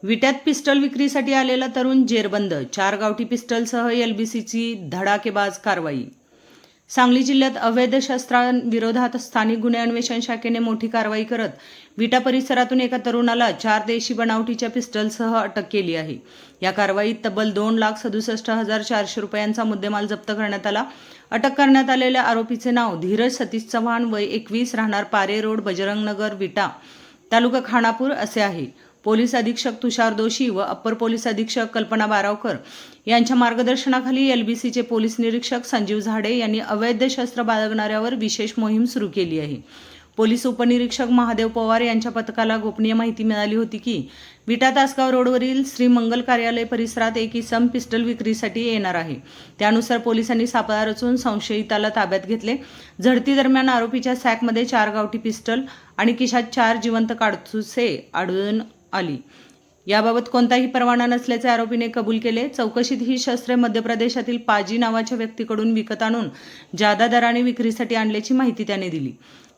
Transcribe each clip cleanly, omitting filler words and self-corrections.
विट्यात pistol विक्रीसाठी आलेला तरुण जेरबंद, 4 गावठी पिस्टलसह एलबीसीची धडाकेबाज कारवाई. सांगली जिल्ह्यात अवैध शस्त्रांविरोधात स्थानिक गुन्हे अन्वेषण शाखेने मोठी कारवाई करत विटा परिसरातून एका तरुणाला 4 देशी बनावटीच्या पिस्टलसह अटक केली आहे. या कारवाईत तब्बल 2,67,400 रुपयांचा मुद्देमाल जप्त करण्यात आला. अटक करण्यात आलेल्या आरोपीचे नाव धीरज सतीश चव्हाण, वय 21, राहणार पारे रोड, बजरंगनगर, विटा, तालुका खानापूर असे आहे. पोलीस अधीक्षक तुषार दोशी व अप्पर पोलीस अधीक्षक कल्पना बारावकर यांच्या मार्गदर्शनाखाली एलबीसीचे पोलीस निरीक्षक संजीव झाडे यांनी अवैध शस्त्र बाळगणाऱ्यावर विशेष मोहीम सुरू केली आहे. पोलीस उपनिरीक्षक महादेव पवार यांच्या पथकाला गोपनीय माहिती मिळाली होती की विटा तासगाव रोडवरील श्री मंगल कार्यालय परिसरात एक इसम पिस्टल विक्रीसाठी येणार आहे. त्यानुसार पोलिसांनी सापळा रचून संशयिताला ताब्यात घेतले. झडती दरम्यान आरोपीच्या सॅकमध्ये 4 गावठी पिस्टल आणि खिशात 4 जिवंत काडतुसे आढळून आली. याबाबत कोणताही परवाना नसल्याचे आरोपीने कबूल केले. चौकशीत ही शस्त्रे मध्य प्रदेशातील पाजी नावाच्या व्यक्तीकडून विकत आणून जादा दराने विक्रीसाठी आणल्याची माहिती त्याने दिली.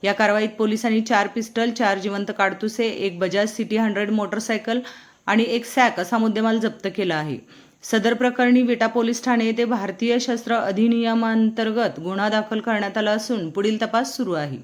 या कारवाईत पोलिसांनी 4 पिस्टल, 4 जिवंत काडतुसे, एक बजाज सिटी 100 मोटरसायकल आणि एक सॅक असा मुद्देमाल जप्त केला आहे. सदर प्रकरणी विटा पोलीस ठाणे येथे भारतीय शस्त्र अधिनियमांतर्गत गुन्हा दाखल करण्यात आला असून पुढील तपास सुरू आहे.